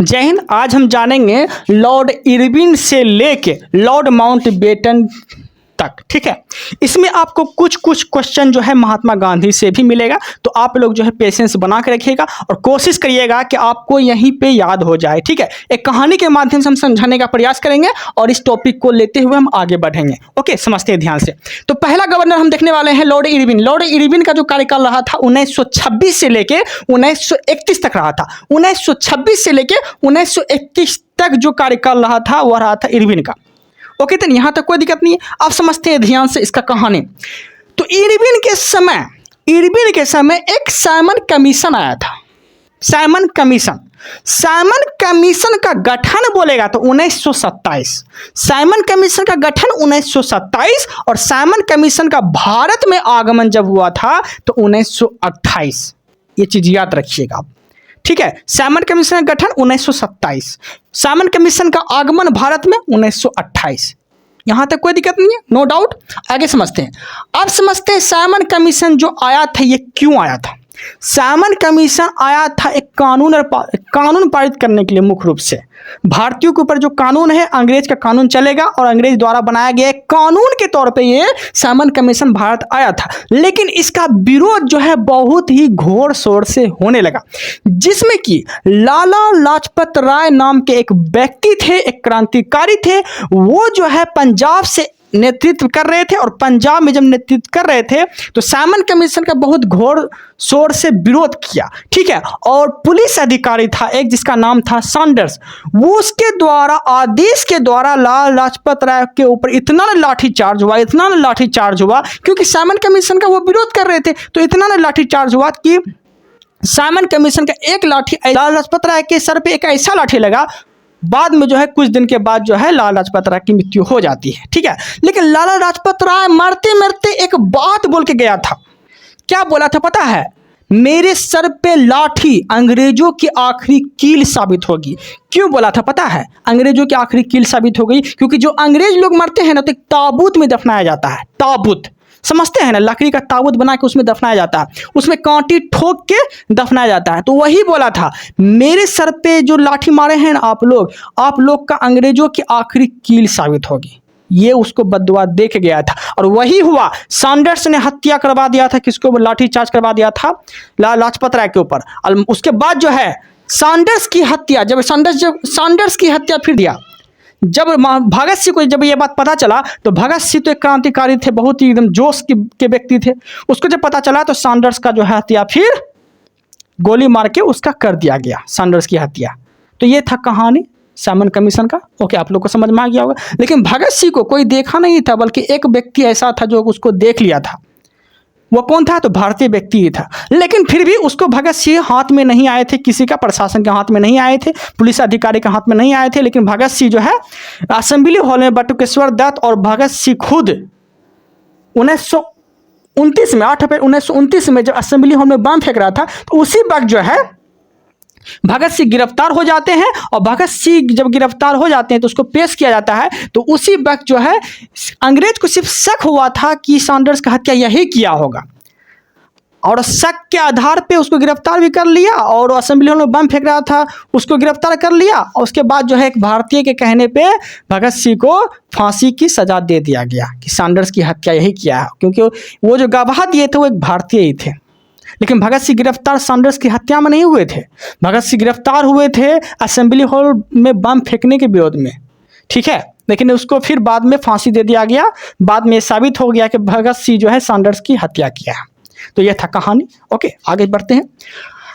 जय हिंद। आज हम जानेंगे लॉर्ड इरविन से लेके लॉर्ड माउंटबेटन तक। ठीक है, इसमें आपको कुछ क्वेश्चन जो है महात्मा गांधी से भी मिलेगा, तो आप लोग जो है पेशेंस बना के रखिएगा और कोशिश करिएगा कि आपको यहीं पे याद हो जाए। ठीक है, एक कहानी के माध्यम से हम समझाने का प्रयास करेंगे और इस टॉपिक को लेते हुए हम आगे बढ़ेंगे। ओके, समझते हैं ध्यान से। तो पहला गवर्नर हम देखने वाले हैं लॉर्ड इरविन। लॉर्ड इरविन का जो कार्यकाल रहा था 1926 से लेके 1931 तक रहा था। 1926 से लेके 1931 तक जो कार्यकाल रहा था वह रहा था इरविन का। ओके, तो यहाँ तक कोई दिक्कत नहीं है। आप समझते हैं ध्यान से इसका कहानी। तो इरविन के समय एक साइमन कमीशन आया था। साइमन कमीशन का गठन बोलेगा तो 1927। साइमन कमीशन का गठन 1927 और साइमन कमीशन का भारत में आगमन जब हुआ था तो 1928। ये चीज याद रखिएगा आप। ठीक है, साइमन कमीशन का गठन 1927, साइमन कमीशन का आगमन भारत में 1928। यहां तक कोई दिक्कत नहीं है, नो डाउट। आगे समझते हैं। अब समझते हैं साइमन कमीशन जो आया था ये क्यों आया था। साइमन कमीशन आया था एक कानून पारित करने के लिए। मुख्य रूप से भारतीयों के ऊपर जो कानून है अंग्रेज का कानून चलेगा और अंग्रेज द्वारा बनाया गया कानून के तौर पे ये साइमन कमीशन भारत आया था। लेकिन इसका विरोध जो है बहुत ही घोर शोर से होने लगा, जिसमें कि लाला लाजपत राय नाम के एक व्यक्ति थे, एक क्रांतिकारी थे। वो जो है पंजाब से नेतृत्व कर रहे थे और पंजाब में जब नेतृत्व कर रहे थे तो साइमन कमीशन का बहुत घोर शोर से विरोध किया। ठीक है, और पुलिस अधिकारी था एक जिसका नाम था सैंडर्स। वो उसके द्वारा आदेश के द्वारा लाला लाजपत राय के ऊपर इतना लाठीचार्ज हुआ क्योंकि साइमन कमीशन का वो विरोध कर रहे थे, तो इतना लाठीचार्ज हुआ कि साइमन कमीशन का एक लाठी लाला लाजपत राय के सर पे एक ऐसा लाठी लगा। बाद में जो है कुछ दिन के बाद जो है लाला लाजपत राय की मृत्यु हो जाती है। ठीक है, लेकिन लाला लाजपत राय मरते मरते एक बात बोल के गया था। क्या बोला था पता है? मेरे सर पे लाठी अंग्रेजों की आखिरी कील साबित होगी। क्यों बोला था पता है? अंग्रेजों की आखिरी कील साबित हो गई क्योंकि जो अंग्रेज लोग मरते हैं ना तो एक ताबूत में दफनाया जाता है। ताबूत समझते हैं ना, लकड़ी का ताबूत बना के उसमें दफनाया जाता है, उसमें कांटी ठोक के दफनाया जाता है। तो वही बोला था, मेरे सर पे जो लाठी मारे हैं ना आप लोग का अंग्रेजों की आखिरी कील साबित होगी। ये उसको बद्दुआ देख गया था और वही हुआ। सैंडर्स ने हत्या करवा दिया था, किसको? लाठी चार्ज करवा दिया था लाला लाजपत राय के ऊपर। और उसके बाद जो है सैंडर्स की हत्या, जब सैंडर्स की हत्या फिर दिया। जब भगत सिंह को जब ये बात पता चला तो भगत सिंह तो एक क्रांतिकारी थे, बहुत ही एकदम जोश के व्यक्ति थे। उसको जब पता चला तो सैंडर्स का जो है हत्या फिर गोली मार के उसका कर दिया गया, सैंडर्स की हत्या। तो ये था कहानी साइमन कमीशन का। ओके, आप लोग को समझ में आ गया होगा। लेकिन भगत सिंह को कोई देखा नहीं था, बल्कि एक व्यक्ति ऐसा था जो उसको देख लिया था। वो कौन था? तो भारतीय व्यक्ति ही था। लेकिन फिर भी उसको भगत सिंह हाथ में नहीं आए थे, किसी का प्रशासन के हाथ में नहीं आए थे, पुलिस अधिकारी के हाथ में नहीं आए थे। लेकिन भगत सिंह जो है असेंबली हॉल में बटुकेश्वर दत्त और भगत सिंह खुद 1929 में 8 अप्रैल 1929 में जब असेंबली हॉल में बम फेंक रहा था तो उसी वक्त जो है भगत सिंह गिरफ्तार हो जाते हैं। और भगत सिंह जब गिरफ्तार हो जाते हैं तो उसको पेश किया जाता है। तो उसी वक्त जो है अंग्रेज को सिर्फ शक हुआ था कि सैंडर्स का हत्या यही किया होगा, और शक के आधार पे उसको गिरफ्तार भी कर लिया और असेंबली हॉल में बम फेंक रहा था उसको गिरफ्तार कर लिया। और उसके बाद जो है एक भारतीय के कहने पे भगत सिंह को फांसी की सजा दे दिया गया कि सैंडर्स की हत्या यही किया है, क्योंकि वो जो गवाह दिए थे वो एक भारतीय ही थे। लेकिन भगत सिंह गिरफ्तार सैंडर्स की हत्या में नहीं हुए थे। भगत सिंह गिरफ्तार हुए थे असेंबली हॉल में बम फेंकने के विरोध में। ठीक है, लेकिन उसको फिर बाद में फांसी दे दिया गया। बाद में साबित हो गया कि भगत सिंह जो है सैंडर्स की हत्या किया है। तो यह था कहानी। ओके, आगे बढ़ते हैं।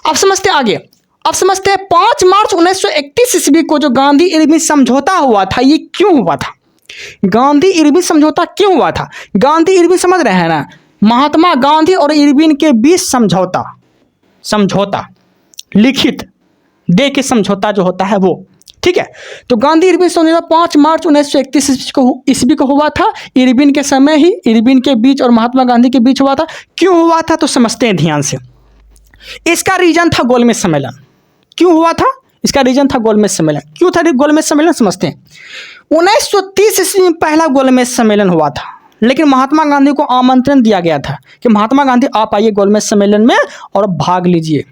अब समझते आगे। अब समझते हैं 5 मार्च 1931 ईस्वी को जो गांधी इरविन समझौता हुआ था ये क्यों हुआ था? गांधी इरविन समझौता क्यों हुआ था? गांधी इरविन समझ रहे हैं ना, महात्मा गांधी और इरविन के बीच समझौता लिखित दे के समझौता जो होता है वो। ठीक है, तो गांधी इरविन समझौता 5 मार्च 1931 ईस्वी को हुआ था। इरविन के समय ही इरविन के बीच और महात्मा गांधी के बीच हुआ था। क्यों हुआ था तो समझते हैं ध्यान से। इसका रीजन था गोलमेज सम्मेलन। क्यों हुआ था? इसका रीजन था गोलमेज सम्मेलन। क्यों था गोलमेज सम्मेलन समझते हैं। 1930 ईस्वी में पहला गोलमेज सम्मेलन हुआ था, लेकिन महात्मा गांधी को आमंत्रण दिया गया था कि महात्मा गांधी आप आइए गोलमेज सम्मेलन में और भाग लीजिए।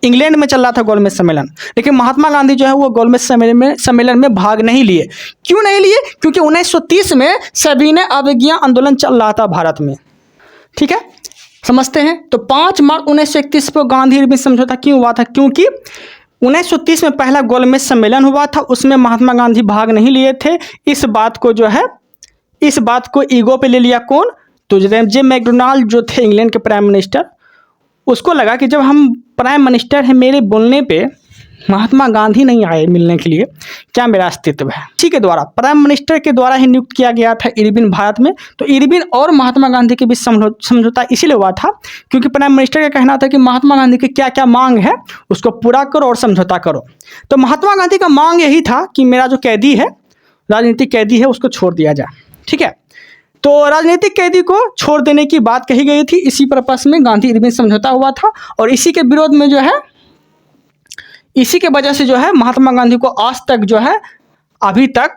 इंग्लैंड में चल रहा था गोलमेज सम्मेलन, लेकिन महात्मा गांधी जो है वो गोलमेज सम्मेलन में भाग नहीं लिए। क्यों नहीं लिए? क्योंकि 1930 में सविनय अवज्ञा आंदोलन चल रहा था भारत में। ठीक है, समझते हैं। तो 5 मार्च 1931 को गांधी इरविन समझौता क्यों हुआ था? क्योंकि 1930 में पहला गोलमेज सम्मेलन हुआ था, उसमें महात्मा गांधी भाग नहीं लिए थे। इस बात को ईगो पे ले लिया कौन? तो जे मैकडोनाल्ड जो थे इंग्लैंड के प्राइम मिनिस्टर, उसको लगा कि जब हम प्राइम मिनिस्टर हैं, मेरे बोलने पे महात्मा गांधी नहीं आए मिलने के लिए, क्या मेरा अस्तित्व है? इसी के द्वारा, प्राइम मिनिस्टर के द्वारा ही नियुक्त किया गया था इरविन भारत में। तो इरविन और महात्मा गांधी के बीच समझौता इसीलिए हुआ था क्योंकि प्राइम मिनिस्टर का कहना था कि महात्मा गांधी की क्या क्या मांग है उसको पूरा करो और समझौता करो। तो महात्मा गांधी का मांग यही था कि मेरा जो कैदी है, राजनीतिक कैदी है, उसको छोड़ दिया जाए। ठीक है, तो राजनीतिक कैदी को छोड़ देने की बात कही गई थी। इसी पर्पस में गांधी इरविन समझौता हुआ था और इसी के विरोध में जो है, इसी के वजह से जो है महात्मा गांधी को आज तक जो है, अभी तक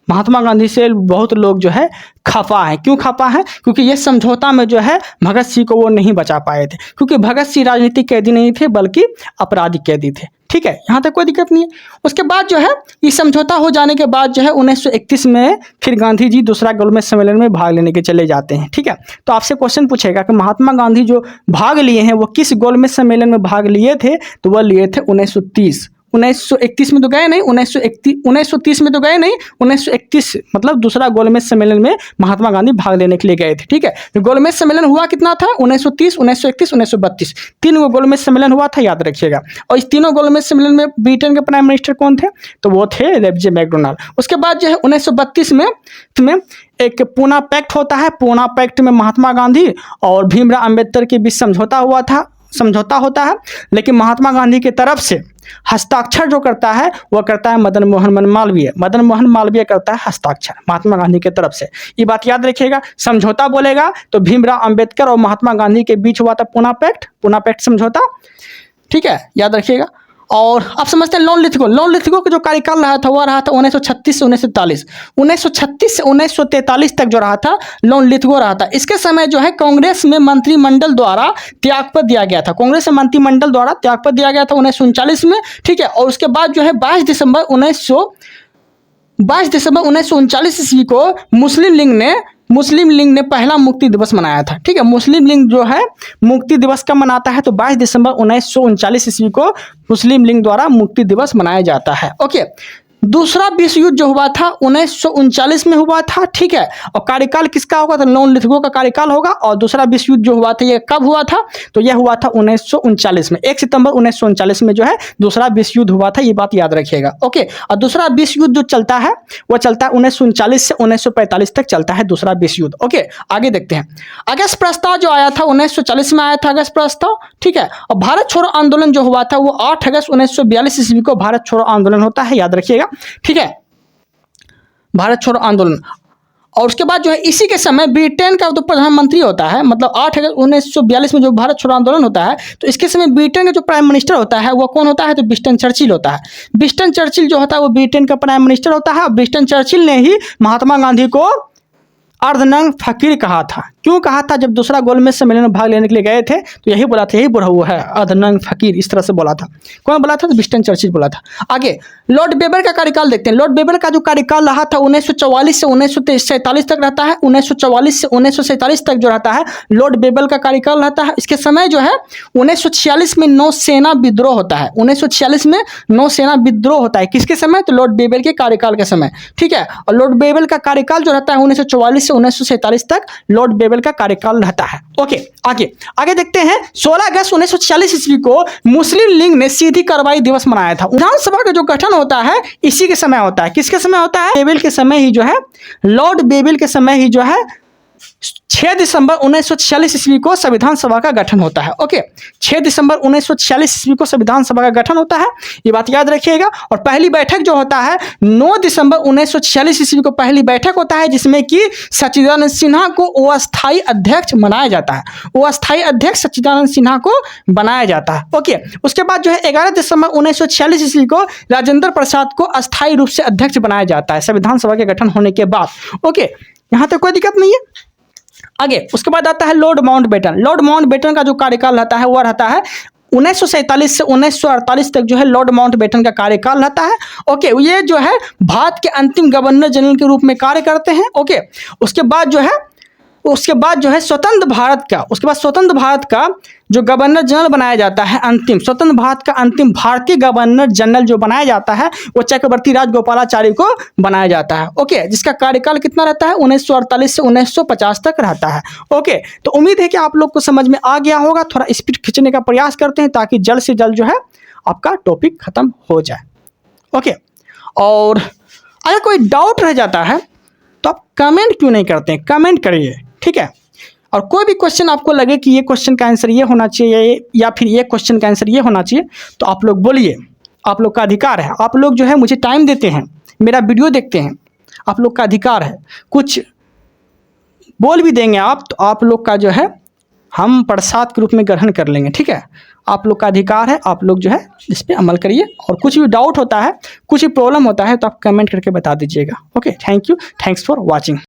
महात्मा गांधी से बहुत लोग जो है खफा है। क्यों खफा है? क्योंकि ये समझौता में जो है भगत सिंह को वो नहीं बचा पाए थे, क्योंकि भगत सिंह राजनीतिक कैदी नहीं थे बल्कि आपराधिक कैदी थे। ठीक है, यहाँ तक कोई दिक्कत नहीं है। उसके बाद जो है ये समझौता हो जाने के बाद जो है 1931 में फिर गांधी जी दूसरा गोलमेज सम्मेलन में भाग लेने के चले जाते हैं। ठीक है, तो आपसे क्वेश्चन पूछेगा कि महात्मा गांधी जो भाग लिए हैं वो किस गोलमेज सम्मेलन में भाग लिए थे? तो वह लिए थे 1930। 1931 में तो गए नहीं, 1930 में तो गए नहीं, 1931 मतलब दूसरा गोलमेज सम्मेलन में महात्मा गांधी भाग लेने के लिए गए थे। ठीक है, तो गोलमेज सम्मेलन हुआ कितना था? 1930, 1931, 1932, 3 गो गोलमेज सम्मेलन हुआ था, याद रखिएगा। और इस तीनों गोलमेज सम्मेलन में ब्रिटेन के प्राइम मिनिस्टर कौन थे? तो वो थे जे मैकडोनाल्ड। उसके बाद जो है 1932 में एक पूना पैक्ट होता है। पूना पैक्ट में महात्मा गांधी और भीमराव अंबेडकर के बीच समझौता होता है, लेकिन महात्मा गांधी की तरफ से हस्ताक्षर जो करता है वह करता है मदन मोहन मालवीय करता है हस्ताक्षर महात्मा गांधी की तरफ से। ये बात याद रखिएगा। समझौता बोलेगा तो भीमराव अंबेडकर और महात्मा गांधी के बीच हुआ था पूना पैक्ट समझौता। ठीक है, याद रखिएगा। और आप समझते हैं लोन लिथगो का जो कार्यकाल रहा था वह रहा था 1936 से 1943। 1936 से 1943 तक जो रहा था लोन लिथगो रहा था। इसके समय जो है कांग्रेस में मंत्रिमंडल द्वारा त्यागपत्र दिया गया था। 1939 में। ठीक है, और उसके बाद जो है 22 दिसंबर 1939 ईस्वी को मुस्लिम लीग ने पहला मुक्ति दिवस मनाया था। ठीक है, मुस्लिम लीग जो है मुक्ति दिवस कब मनाता है? तो 22 दिसंबर 1939 ईस्वी को मुस्लिम लीग द्वारा मुक्ति दिवस मनाया जाता है। ओके, दूसरा विश्व युद्ध जो हुआ था 1939 में हुआ था। ठीक है, और कार्यकाल किसका होगा? तो लोन लिथगो का कार्यकाल होगा। और दूसरा विश्व युद्ध जो हुआ था ये कब हुआ था? तो यह हुआ था 1939 में। 1 सितंबर 1939 में जो है दूसरा विश्व युद्ध हुआ था, ये बात याद रखिएगा। ओके, और दूसरा विश्व युद्ध जो चलता है वह चलता है 1939 से 1945 तक चलता है दूसरा विश्व युद्ध। ओके, आगे देखते हैं। अगस्त प्रस्ताव जो आया था 1940 में आया था अगस्त प्रस्ताव। ठीक है, और भारत छोड़ो आंदोलन जो हुआ था वो 8 अगस्त 1942 ईस्वी को भारत छोड़ो आंदोलन होता है, याद रखिएगा। ठीक है, भारत छोड़ो आंदोलन। और उसके बाद जो है इसी के समय ब्रिटेन का तो प्रधानमंत्री होता है, मतलब 8 अगस्त 1942 में जो भारत छोड़ो आंदोलन होता है तो इसके समय ब्रिटेन का जो प्राइम मिनिस्टर होता है वो कौन होता है? तो विंस्टन चर्चिल होता है। विंस्टन चर्चिल जो होता है वो ब्रिटेन का प्राइम मिनिस्टर होता है। विंस्टन चर्चिल ने ही महात्मा गांधी को अर्धनंग फकीर कहा था। क्यों कहा था? जब दूसरा गोलमेज सम्मेलन में भाग लेने के लिए गए थे तो यही बोला था, यही बोला हुआ है अर्धनंग फकीर, इस तरह से बोला था। कौन बोला था? तो विंस्टन चर्चिल बोला था। आगे लॉर्ड बेबर का कार्यकाल देखते हैं। लॉर्ड बेबर का जो कार्यकाल रहा था 1944 से 1947 तक रहता है। 1944 से 1947 तक जो रहता है लॉर्ड बेबर का कार्यकाल रहता है। इसके समय जो है 1946 में नौसेना विद्रोह होता है। 1946 में नौसेना विद्रोह होता है। किसके समय? तो लॉर्ड बेबर के कार्यकाल के समय। ठीक है, और लॉर्ड बेबर का कार्यकाल जो रहता है 1944 से 1947 तक लॉर्ड बेबर का कार्यकाल रहता है। ओके, आगे देखते हैं। 16 अगस्त 1946 ईस्वी को मुस्लिम लीग ने सीधी कार्रवाई दिवस मनाया था। विधानसभा का जो गठन होता है इसी के समय होता है। किसके समय होता है? बेबल के समय ही जो है, लॉर्ड बेबल के समय ही जो है 6 दिसंबर 1946 ईस्वी को संविधान सभा का गठन होता है। ओके, 6 दिसंबर 1946 ईस्वी को संविधान सभा का गठन होता है, ये बात याद रखिएगा। और पहली बैठक जो होता है 9 दिसंबर 1946 ईस्वी को पहली बैठक होता है जिसमें कि सच्चिदानंद सिन्हा को अस्थायी अध्यक्ष बनाया जाता है। वो अस्थायी अध्यक्ष सच्चिदानंद सिन्हा को बनाया जाता है। ओके, उसके बाद जो है 11 दिसंबर 1946 ईस्वी को राजेंद्र प्रसाद को अस्थायी रूप से अध्यक्ष बनाया जाता है संविधान सभा के गठन होने के बाद। ओके, यहाँ तक कोई दिक्कत नहीं है। आगे उसके बाद आता है लॉर्ड माउंटबेटन। लॉर्ड माउंटबेटन का जो कार्यकाल रहता है वह रहता है 1947 से 1948 तक जो है लॉर्ड माउंटबेटन का कार्यकाल रहता है। ओके, ये जो है भारत के अंतिम गवर्नर जनरल के रूप में कार्य करते हैं। ओके, उसके बाद जो है स्वतंत्र भारत का जो गवर्नर जनरल बनाया जाता है, स्वतंत्र भारत का अंतिम भारतीय गवर्नर जनरल जो बनाया जाता है वो चक्रवर्ती राजगोपालाचारी को बनाया जाता है। ओके, जिसका कार्यकाल कितना रहता है, 1948 से 1950 तक रहता है। ओके, तो उम्मीद है कि आप लोग को समझ में आ गया होगा। थोड़ा स्पीड खींचने का प्रयास करते हैं ताकि जल्द से जल्द जो है आपका टॉपिक खत्म हो जाए। ओके, और अगर कोई डाउट रह जाता है तो आप कमेंट क्यों नहीं करते हैं, कमेंट करिए, ठीक है। और कोई भी क्वेश्चन आपको लगे कि ये क्वेश्चन का आंसर ये होना चाहिए या फिर ये क्वेश्चन का आंसर ये होना चाहिए, तो आप लोग बोलिए, आप लोग का अधिकार है। आप लोग जो है मुझे टाइम देते हैं, मेरा वीडियो देखते हैं, आप लोग का अधिकार है। कुछ बोल भी देंगे आप तो आप लोग का जो है हम प्रसाद के रूप में ग्रहण कर लेंगे, ठीक है। आप लोग का अधिकार है, आप लोग जो है इस पर अमल करिए। और कुछ भी डाउट होता है, कुछ भी प्रॉब्लम होता है तो आप कमेंट करके बता दीजिएगा। Okay, thank you, thanks for watching.